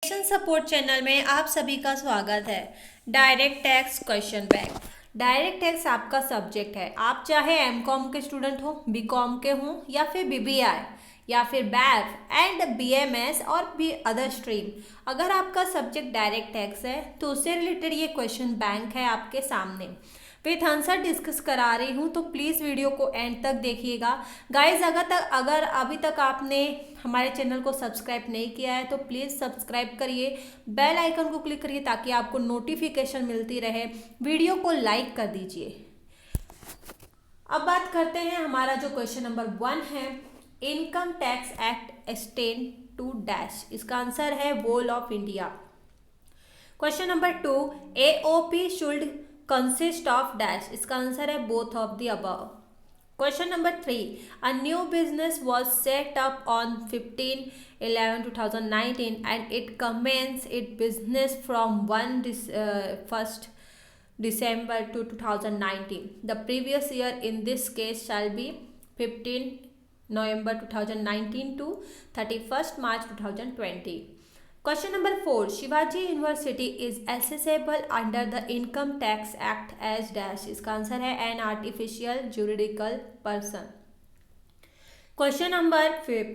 Education support channel में आप सभी का स्वागत है। Direct tax question bank. Direct tax आपका सब्जेक्ट है। आप चाहे एमकॉम के स्टूडेंट हो, बीकॉम के हों या फिर बीबीआई या फिर बैफ एंड बीएमएस और भी अदर स्ट्रीम, अगर आपका सब्जेक्ट डायरेक्ट टैक्स है तो उससे रिलेटेड ये क्वेश्चन बैंक है आपके सामने। विथ आंसर डिस्कस करा रही हूँ, तो प्लीज़ वीडियो को एंड तक देखिएगा। गाइज अगर अभी तक आपने हमारे चैनल को सब्सक्राइब नहीं किया है तो प्लीज़ सब्सक्राइब करिए, बेल आइकन को क्लिक करिए ताकि आपको नोटिफिकेशन मिलती रहे। वीडियो को लाइक कर दीजिए। अब बात करते हैं, हमारा जो क्वेश्चन नंबर 1 है, income tax act extend to dash. इसका आंसर है whole of India. Question number 2, AOP should consist of dash. इसका आंसर है both of the above. Question number 3. A new business was set up on 15/11/2019 and it commenced its business from 1st December to 2019. The previous year in this case shall be 15 November 2019 to 31st March 2020. Question number 4. Shivaji University is accessible under the Income Tax Act as dash. इसका answer है an artificial juridical person. Question number 5.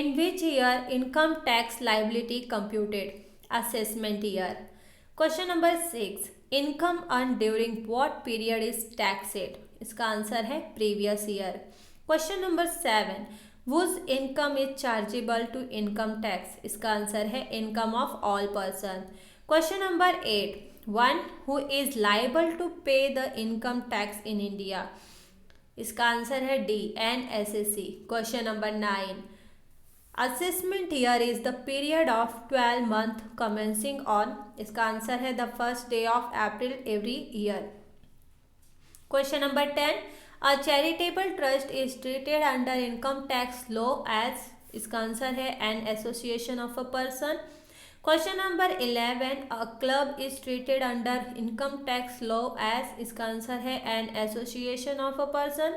In which year income tax liability computed? Assessment year. Question number 6. Income earned during what period is taxed? इसका answer है previous year. Question number 7. Whose income is chargeable to income tax? इसका answer है income of all person. Question number 8. One who is liable to pay the income tax in India? इसका answer है D, NSSC. Question number 9. Assessment year is the period of 12 month commencing on. इसका answer है the first day of April every year. Question number 10. A charitable trust is treated under income tax law as. इसका answer है an association of a person. Question number 11. A club is treated under income tax law as. इसका answer है an association of a person.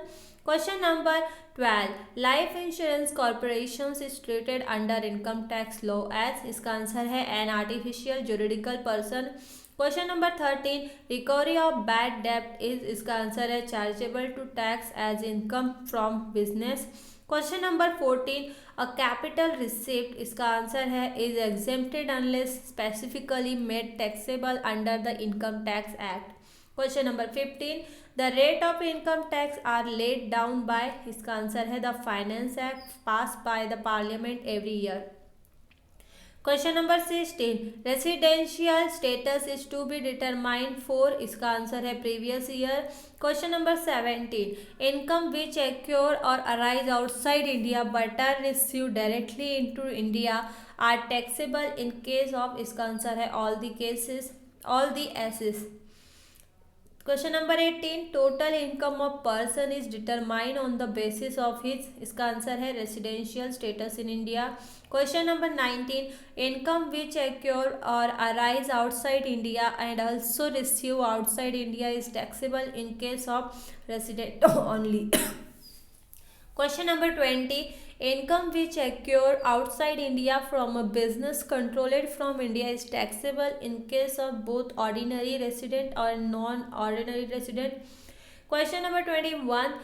Question number 12. Life insurance corporations is treated under income tax law as. इसका answer है an artificial juridical person. Question number 13. Recovery of bad डेप्ट is. इसका answer है chargeable to tax as income from business. Question number 14. A capital receipt. इसका answer है is exempted unless specifically made taxable under the income tax act. Question number 15. The rate of income tax are laid down by. इसका answer है the finance act pass by the parliament every year. Question number 16. Residential status is to be determined for. इसका answer है previous year. Question number 17. Income which accrue or arise outside India but are receive directly into India are taxable in case of. इसका answer है all the cases, all the assessees. Question number 18. Total income of person is determined on the basis of his. इसका answer है residential status in India. Question number 19. Income which accrue or arise outside India and also receive outside India is taxable in case of resident only. Question number 20. Income which occur outside India from a business controlled from India is taxable in case of both ordinary resident or non-ordinary resident. Question number 21.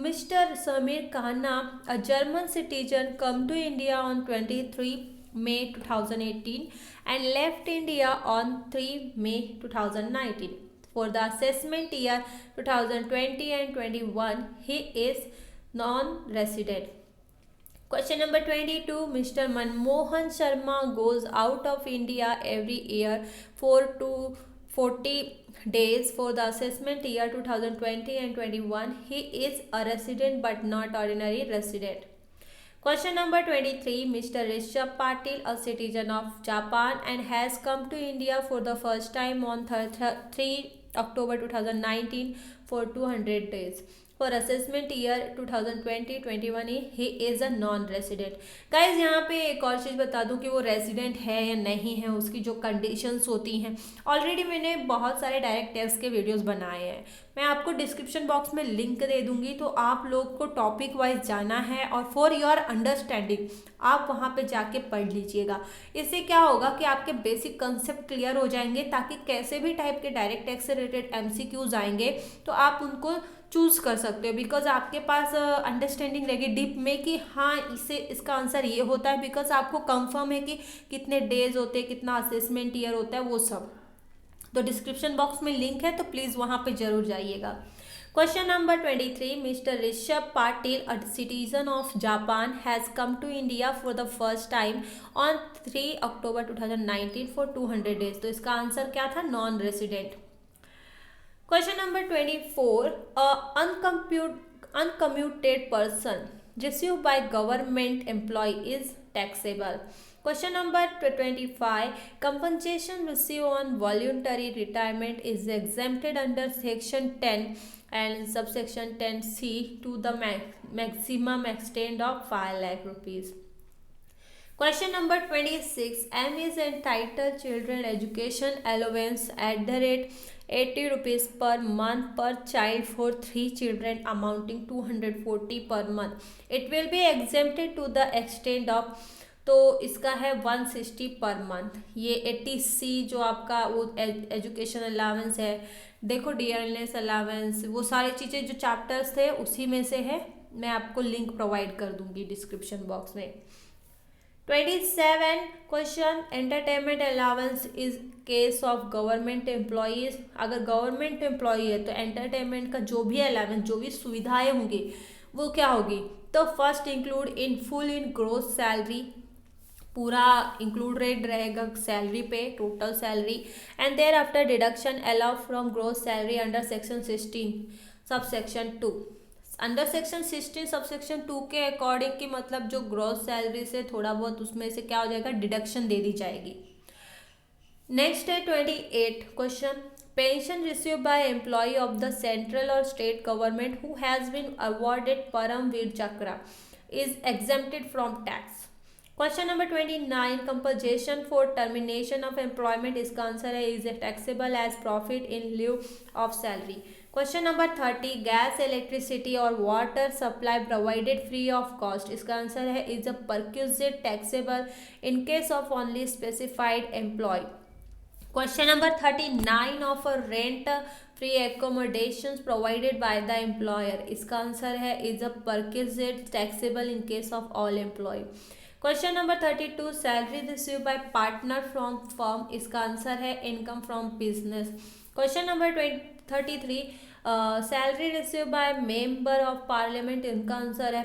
Mr. Samir Khanna, a German citizen, come to India on 23 May 2018 and left India on 3 May 2019. For the assessment year 2020 and 21, he is non-resident. Question number 22. Mr. Manmohan Sharma goes out of India every year for 40 days for the assessment year 2020 and 21. He is a resident but not ordinary resident. Question number 23. Mr. Rishabh Patil, a citizen of Japan and has come to India for the first time on 3 October 2019 for 200 days. For assessment year 2020-21 he is a non resident. Guys यहाँ पे एक और चीज़ बता दूँ कि वो resident है या नहीं है, उसकी जो कंडीशंस होती हैं, ऑलरेडी मैंने बहुत सारे डायरेक्ट टैक्स के वीडियोस बनाए हैं। मैं आपको डिस्क्रिप्शन बॉक्स में लिंक दे दूंगी, तो आप लोग को टॉपिक वाइज जाना है और फॉर योर अंडरस्टैंडिंग आप वहाँ पे जाके पढ़ लीजिएगा। इससे क्या होगा कि आपके बेसिक कंसेप्ट क्लियर हो जाएंगे, ताकि कैसे भी टाइप के डायरेक्ट टैक्स से रिलेटेड एमसीक्यूज आएंगे तो आप उनको चूज कर सकते हो, बिकॉज आपके पास अंडरस्टैंडिंग रहेगी डीप में कि हाँ इससे इसका आंसर ये होता है, बिकॉज आपको कंफर्म है कि कितने डेज होते हैं, कितना असेसमेंट ईयर होता है, वो सब। तो डिस्क्रिप्शन बॉक्स में लिंक है, तो प्लीज़ वहाँ पे जरूर जाइएगा। Question number 23. Mr. Rishabh Patil, a citizen of Japan, has come to India for the first time on 3 October 2019 for 200 days. तो इसका आंसर क्या था? Non resident. Question number 24. A uncommuted person received by government employee is taxable. Question number 25. Compensation received on voluntary retirement is exempted under section 10 and subsection 10C to the maximum extent of 5 lakh rupees. Question number 26. M is entitled children education allowance at the rate 80 rupees per month per child for 3 children amounting 240 per month. It will be exempted to the extent of, तो इसका है 160 per month. ये 80C जो आपका वो education allowance है, देखो dearness allowance, वो सारी चीज़ें जो चैप्टर्स थे उसी में से है। मैं आपको लिंक प्रोवाइड कर दूंगी डिस्क्रिप्शन बॉक्स में। 27 question, entertainment allowance is case of government employees. अगर गवर्नमेंट एम्प्लॉई है तो एंटरटेनमेंट का जो भी अलावेंस, जो भी सुविधाएं होंगी वो क्या होगी? तो first include in full in gross salary, पूरा इंक्लूड रेट रहेगा सैलरी पे, total salary, and there after deduction allow from gross salary under section 16 sub section 2। Under section 16 sub section 2 के अकॉर्डिंग की मतलब जो ग्रोस सैलरी से थोड़ा बहुत उसमें से क्या हो जाएगा, डिडक्शन दे दी जाएगी। नेक्स्ट है 28 question, pension receive by employ of the central or state government who has been awarded Paramvir Chakra is exempted from tax. Question number 29, compensation for termination of employment, इसका आंसर है is taxable as profit in lieu of salary. Question number 30, gas electricity और water supply provided free of cost, इसका answer है is a perquisite taxable in case of only specified employ. Question number 39, of rent free accommodations provided by the employer, इसका answer है is a perquisite taxable in case of all employ. Question number 32, salary receive by partner from firm, इसका answer है income from business. Question number 33, salary receive by member of parliament, इनका answer है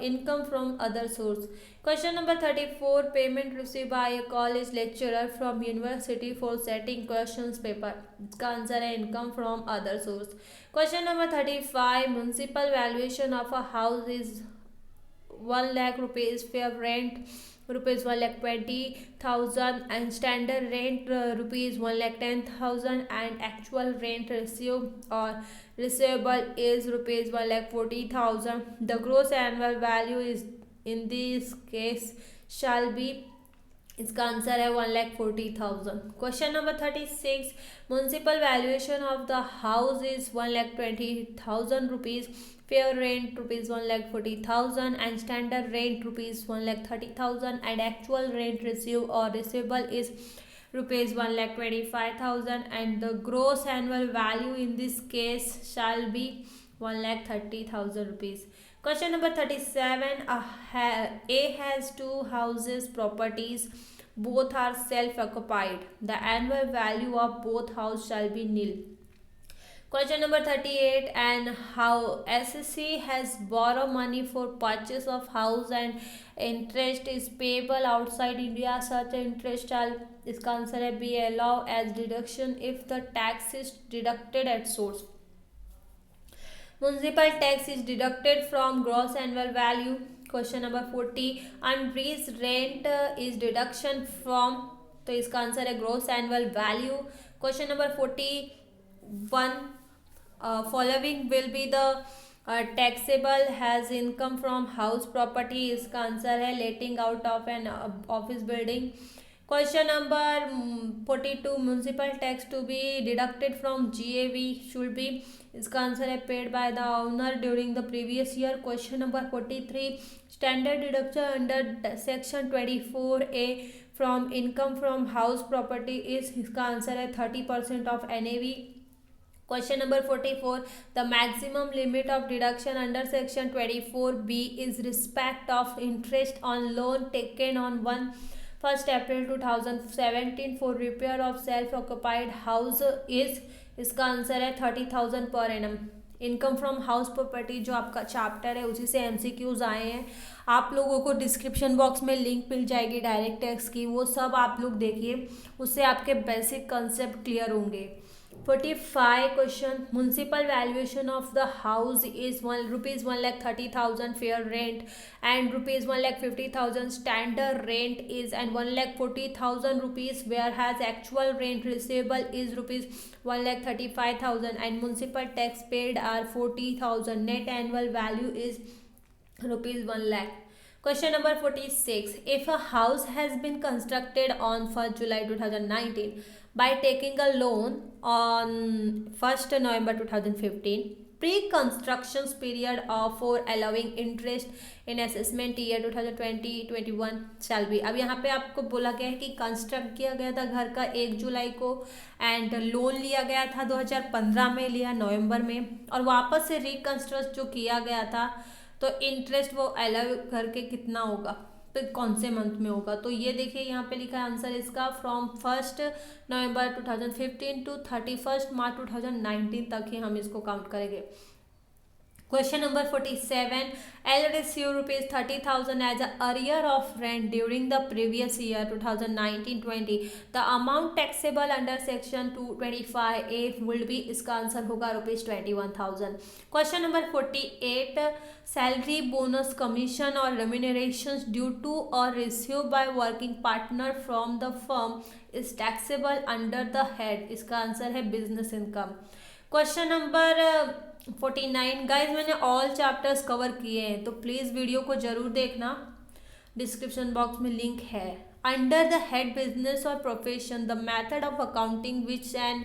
income from other source. Question number 34, payment receive by college lecturer from university for setting questions paper, इसका answer है income from other source. Question number 35, municipal valuation of a house is 1 lakh rupees, fair rent rupees 1,20,000 and standard rent rupees 1,10,000 and actual rent received or receivable is rupees 1,40,000. The gross annual value is in this case shall be, इसका answer है 1,40,000। Question number 36, municipal valuation of the house is 1,20,000 rupees, fair rent rupees 1,40,000 and standard rent rupees 1,30,000 and actual rent receive और receivable is rupees 1,25,000 and the gross annual value in this case shall be 1,30,000 rupees. Question number 37, A has 2 houses properties, both are self occupied, the annual value of both house shall be nil. Question number 38, and how SSC has borrowed money for purchase of house and interest is payable outside India, such interest shall, इसका answer है be allowed as deduction if the tax is deducted at source. Municipal tax is deducted from gross annual value. Question number 40, unraised rent is deduction from, तो इसका answer है gross annual value. Question number 41, following will be the taxable has income from house property, इसका answer है letting out of an office building. Question number 42, municipal tax to be deducted from GAV should be, इसका answer है paid by the owner during the previous year. Question number 43, standard deduction under section 24A from income from house property is, इसका answer है 30% of NAV। Question number 44, the maximum limit of deduction under section 24B is respect of interest on loan taken on 1st April 2017 for repair of self-occupied house is, इसका answer है 30,000 per annum. Income from house property जो आपका chapter है उसी से MCQs आए हैं। आप लोगों को डिस्क्रिप्शन बॉक्स में लिंक मिल जाएगी डायरेक्ट टैक्स की, वो सब आप लोग देखिए, उससे आपके बेसिक कंसेप्ट क्लियर होंगे। 45 question, municipal valuation of the house is rupees 1,30,000 fair rent and rupees 1,50,000 standard rent is, and 1,40,000 rupees, whereas actual rent receivable is rupees 1,35,000 and municipal tax paid are 40,000. Net annual value is rupees 1 lakh. Question number 46, if a house has been constructed on 1st July 2019 by taking a loan on 1st November 2015, pre-construction period of for allowing interest in assessment year 2020-21 shall be। अब यहाँ पे आपको बोला गया है कि construct किया गया था घर का 1 जुलाई को एंड लोन लिया गया था 2015 में, लिया नवंबर में, और वापस से रिकंस्ट्रक्ट जो किया गया था तो इंटरेस्ट वो अलाउ करके कितना होगा, तो कौन से मंथ में होगा। तो ये देखिए यहाँ पे लिखा है आंसर इसका from 1st November 2015 to 31st मार्च 2019 तक ही हम इसको काउंट करेंगे। Question number 47, L received rupees 30,000 as a arrear of rent during the previous year 2019-20। The amount taxable under section 225A will be, इसका आंसर होगा rupees 21,000। Question number 48, salary, bonus, commission or remunerations due to or received by working partner from the firm is taxable under the head, इसका answer है business income। Question number 49, guys मैंने all chapters cover किए हैं तो please video को ज़रूर देखना, description box में लिंक है। अंडर द हेड बिजनेस और profession the method of accounting which an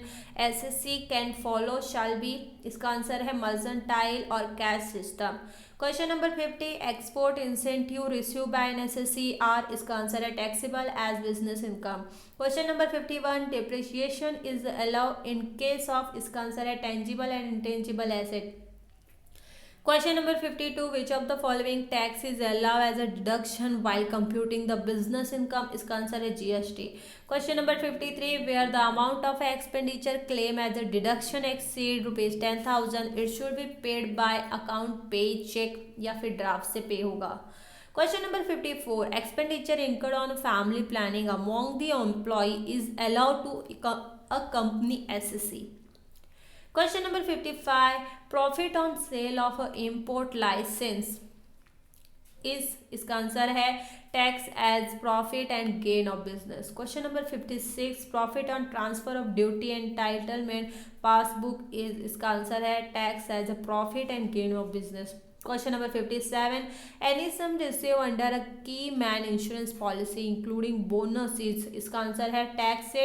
SSC can follow shall be, इसका आंसर है मर्जेंटाइल और cash system. Question number 50, export incentive receive by an SSC are, इसका answer है taxable as business income. Question number 51, depreciation is allow in case of, इसका answer है tangible and intangible asset. Question number 52, which of the following tax is allowed as a deduction while computing the business income, इसका answer है GST। Question number 53, where the amount of expenditure claim as a deduction exceed rupees 10,000 it should be paid by account, pay check या फिर draft से पे होगा। Question number 54, expenditure incurred on family planning among the employee is allowed to a company SSC। Question number 55, profit on sale of a import license is, इसका answer है tax as profit and gain of business. Question number 56, profit on transfer of duty entitlement passbook is, इसका answer है tax as a profit and gain of business. Question number 57, any sum received under a key man insurance policy including bonuses, इसका answer है taxed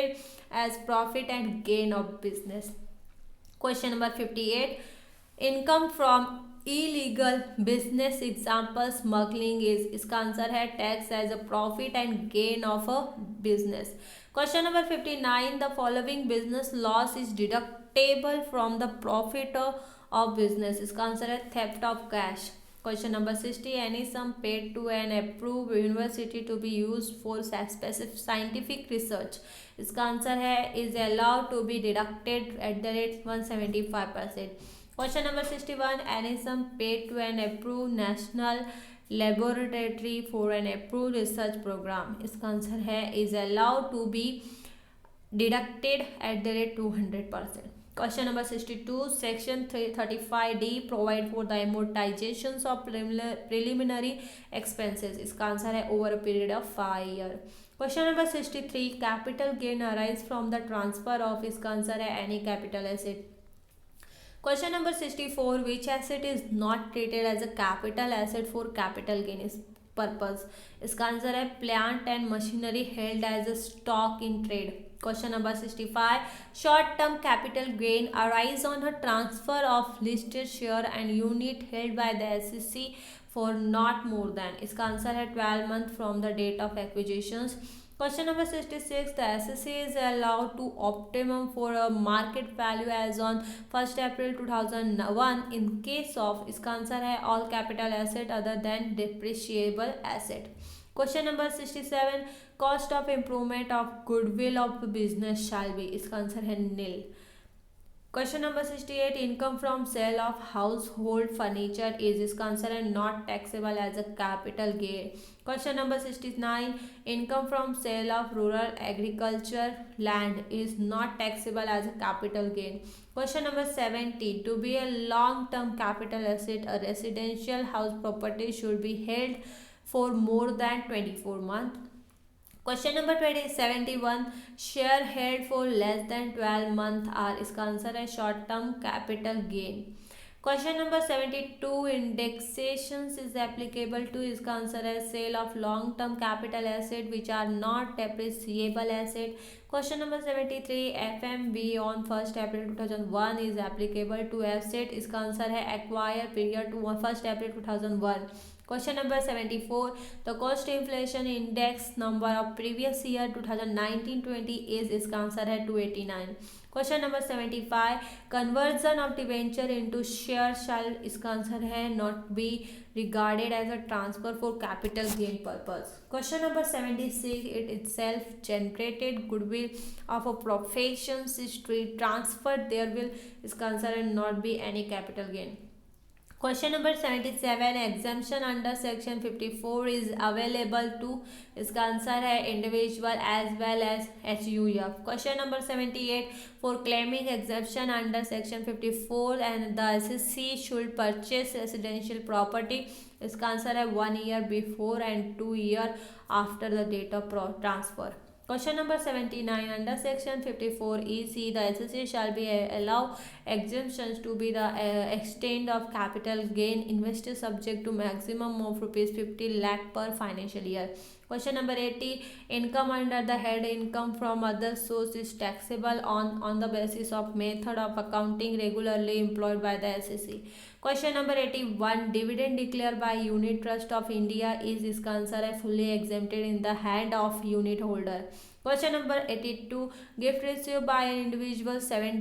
as profit and gain of business। Question number 58, income from illegal business example smuggling is, इसका answer है tax as a profit and gain of a business. Question number 59, the following business loss is deductible from the profit of business, इसका answer है theft of cash. Question number 60, any sum paid to an approve university to be use for specific scientific research, इसका answer है is allowed to be deducted at the rate 175%। Question number 61, any sum paid to an approve national laboratory for an approve research program, इसका answer है is allowed to be deducted at the rate 200%। Question number 62, section 35D provide for the amortizations of preliminary expenses, इसका answer है over a period of 5 years। Question number 63, capital gain arise from the transfer of, इसका answer है any capital asset। Question number 64. Which asset is not treated as a capital asset for capital gain is purpose? इसका answer है plant and machinery held as a stock in trade. Question number 65. Short term capital gain arise on a transfer of listed share and unit held by the SEC for not more than. इसका answer है 12 month from the date of acquisitions. Question number 66. The SEC is allowed to optimum for a market value as on 1st April 2001 in case of. इसका answer है all capital asset other than depreciable asset. Question number 67. Cost of improvement of goodwill of business shall be. इसका answer है nil. Question number 68. Income from sale of household furniture is. इसका answer है not taxable as a capital gain. Question number 69. Income from sale of rural agriculture land is not taxable as a capital gain. Question number 70. To be a long term capital asset, a residential house property should be held for more than 24 months. Question number 71. Share held for less than 12 months are. इसका answer है short term capital gain. Question number 72. Indexation is applicable to. इसका answer है sale of long term capital asset which are not depreciable asset. Question number 73. FMV on 1st April 2001 is applicable to asset. इसका answer है acquire period to 1st April 2001. Question number 74. The cost inflation index number of previous year 2019-20 is. इसका answer है 289. Question number 75. Conversion of debenture into share shall. इसका answer है not be regarded as a transfer for capital gain purpose. Question number 76. It itself generated goodwill of a profession's history transferred there will. इसका answer है not be any capital gain. Question number 77. Exemption under section 54 is available to. इसका answer है individual as well as HUF. Question number 78. For claiming exemption under section 54 and the SEC should purchase residential property. इसका answer है 1 year before and 2 years after the date of transfer. Question number 79. Under section 54 EC, the SEC shall be allow exemptions to be the extent of capital gain invested subject to maximum of rupees 50 lakh per financial year. Question number 80. Income under the head income from other source is taxable on the basis of method of accounting regularly employed by the SEC. Question number 81. Dividend declared by Unit Trust of India is. इसका answer है fully exempted in the hand of unit holder. Question number 82. Gift received by an individual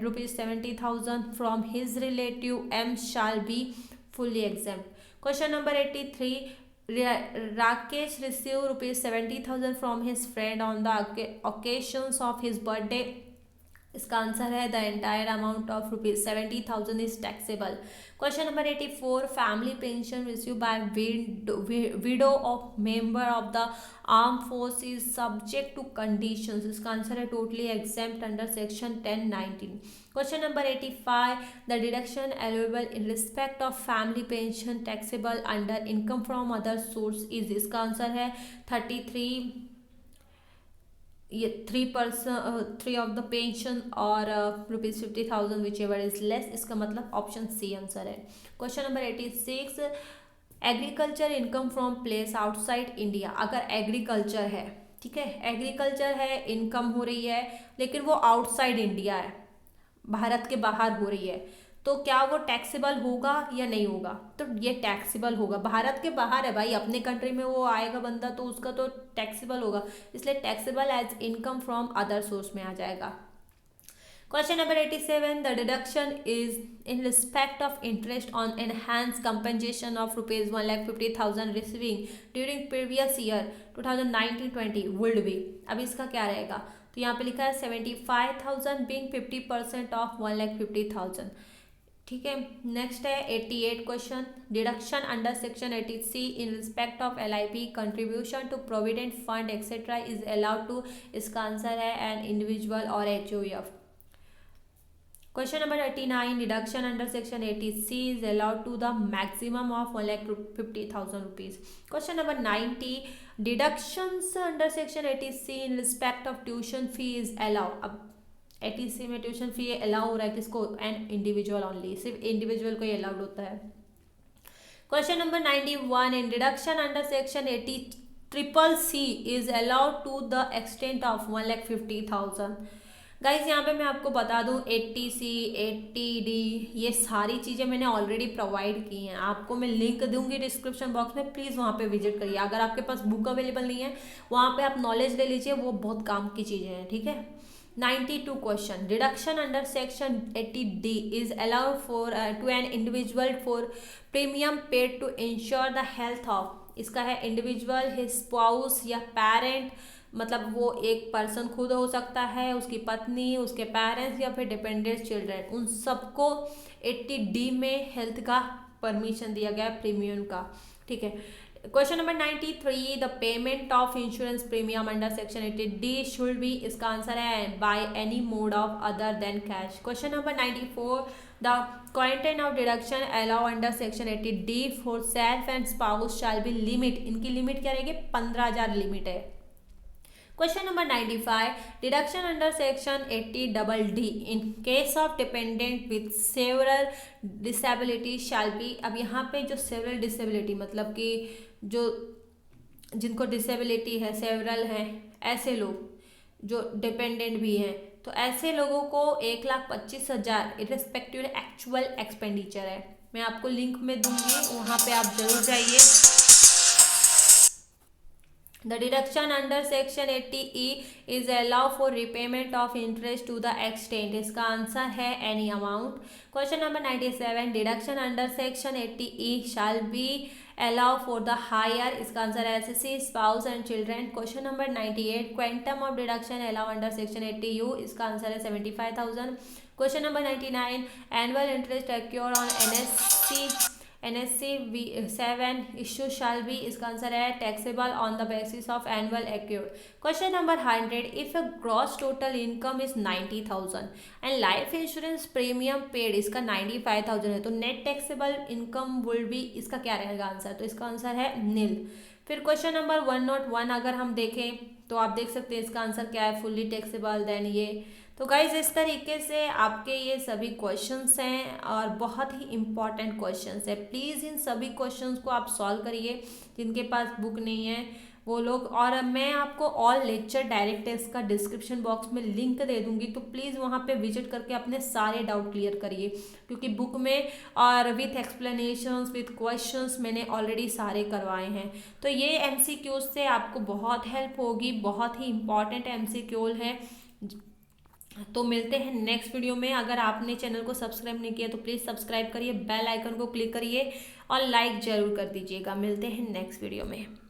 rupees 70,000 from his relative M shall be fully exempt. Question number 83. Rakesh received rupees 70,000 from his friend on the occasions of his birthday. इसका answer है the entire amount of rupees 70,000 is taxable. Question number 84. Family pension receive bye window of member of the arm force is subject to conditions. इसका answer है totally exempt under section 1019. Question number 85. The deduction available in respect of family pension taxable under income from other source is. इसका answer है 33 3% of the pension और rupees 50,000 which ever is less. इसका मतलब option C answer है. Question number 86. Agriculture income from place outside India. अगर agriculture है, ठीक है, एग्रीकल्चर है, इनकम हो रही है लेकिन वो आउटसाइड इंडिया है, भारत के बाहर हो रही है, तो क्या वो टैक्सेबल होगा या नहीं होगा? तो ये टैक्सेबल होगा. भारत के बाहर है भाई, अपने कंट्री में वो आएगा बंदा तो उसका तो टैक्सेबल होगा, इसलिए taxable as income from other source में आ जाएगा. Question number 87. The deduction is in respect of interest on enhance compensation of rupees 1,50,000 receiving during previous year 2019-20 would be. अब इसका क्या रहेगा? तो यहाँ पे लिखा है 75,000 बीइंग 50% ऑफ 1,50,000. ठीक है. नेक्स्ट है 88 question. Deduction under section 80C in respect of LIP contribution to provident fund etcetera is allowed to. इसका आंसर है एन इंडिविजुअल और HUF. Question number 89. Deduction under section 80C is allowed to the maximum of 1,50,000 rupees. Question number 90. Deductions under section 80C in respect of tuition fee is allowed. अब ATC में tuition fee allow हो रहा है किसको, an individual only, सिर्फ individual को ही allowed होता है। Question number 91, in deduction under section 80CCC is allowed to the extent of 1,50,000। Guys यहाँ पे मैं आपको बता दूँ 80C 80D ये सारी चीज़ें मैंने ऑलरेडी प्रोवाइड की हैं, आपको मैं लिंक दूंगी डिस्क्रिप्शन बॉक्स में, प्लीज़ वहाँ पे विजिट करिए। अगर आपके पास बुक अवेलेबल नहीं है वहाँ पे आप नॉलेज ले लीजिए, वो बहुत काम की चीज़ें हैं, ठीक है। 92 question, deduction under section 80D is allowed for to an individual for premium paid to insure the health of, इसका है इंडिविजुअल, हिज स्पाउस या पेरेंट, मतलब वो एक पर्सन खुद हो सकता है, उसकी पत्नी, उसके पेरेंट्स या फिर डिपेंडेंट चिल्ड्रन, उन सबको 80D में हेल्थ का परमिशन दिया गया है, प्रीमियम का, ठीक है। Question number 93, the payment of insurance premium under section 80D should be, इसका आंसर है by any mode of other than cash. Question number 94, the quantum of deduction allow under section 80D for self and spouse shall be limit, इनकी limit क्या रहेगी, 15,000 limit है। Question number 95, deduction under section 80DD in case of dependent with several disability shall be, अब यहाँ पे जो several disability मतलब कि जो जिनको डिसेबिलिटी है, सेवरल हैं, ऐसे लोग जो डिपेंडेंट भी हैं, तो ऐसे लोगों को 1,25,000 इररिस्पेक्टिव एक्चुअल एक्सपेंडिचर है, मैं आपको लिंक में दूंगी, वहाँ पे आप जरूर जाइए। The deduction under section 80E is allow for repayment of interest to the extent, इसका आंसर है any amount। Question number 97, deduction under section 80E shall be allow for the higher, इसका आंसर है SSC, spouse and children। Question number 98, quantum of deduction allow under section 80U, इसका answer है 75,000। Question number 99, annual interest accrued on NSC 7 issue shall be, इसका answer है taxable on the basis of annual accrued। Question number 100, if a gross total income is 90,000 and life insurance premium paid इसका 95,000 है, तो net taxable income will be, इसका क्या रहेगा answer, तो इसका आंसर है नील। फिर क्वेश्चन नंबर 101 अगर हम देखें तो आप देख सकते हैं इसका आंसर क्या है, फुल्ली टैक्सेबल, देन ये। तो गाइज इस तरीके से आपके ये सभी क्वेश्चंस हैं और बहुत ही इम्पॉर्टेंट क्वेश्चंस है, प्लीज़ इन सभी क्वेश्चंस को आप सॉल्व करिए, जिनके पास बुक नहीं है वो लोग, और मैं आपको ऑल लेक्चर डायरेक्ट टेस्ट का डिस्क्रिप्शन बॉक्स में लिंक दे दूंगी, तो प्लीज़ वहाँ पे विजिट करके अपने सारे डाउट क्लियर करिए, क्योंकि बुक में और विथ एक्सप्लेनेशंस विथ क्वेश्चंस मैंने ऑलरेडी सारे करवाए हैं। तो ये MCQs से आपको बहुत हेल्प होगी, बहुत ही इम्पॉर्टेंट MCQ है। तो मिलते हैं नेक्स्ट वीडियो में। अगर आपने चैनल को सब्सक्राइब नहीं किया तो प्लीज़ सब्सक्राइब करिए, बेल आइकन को क्लिक करिए और लाइक ज़रूर कर दीजिएगा। मिलते हैं नेक्स्ट वीडियो में।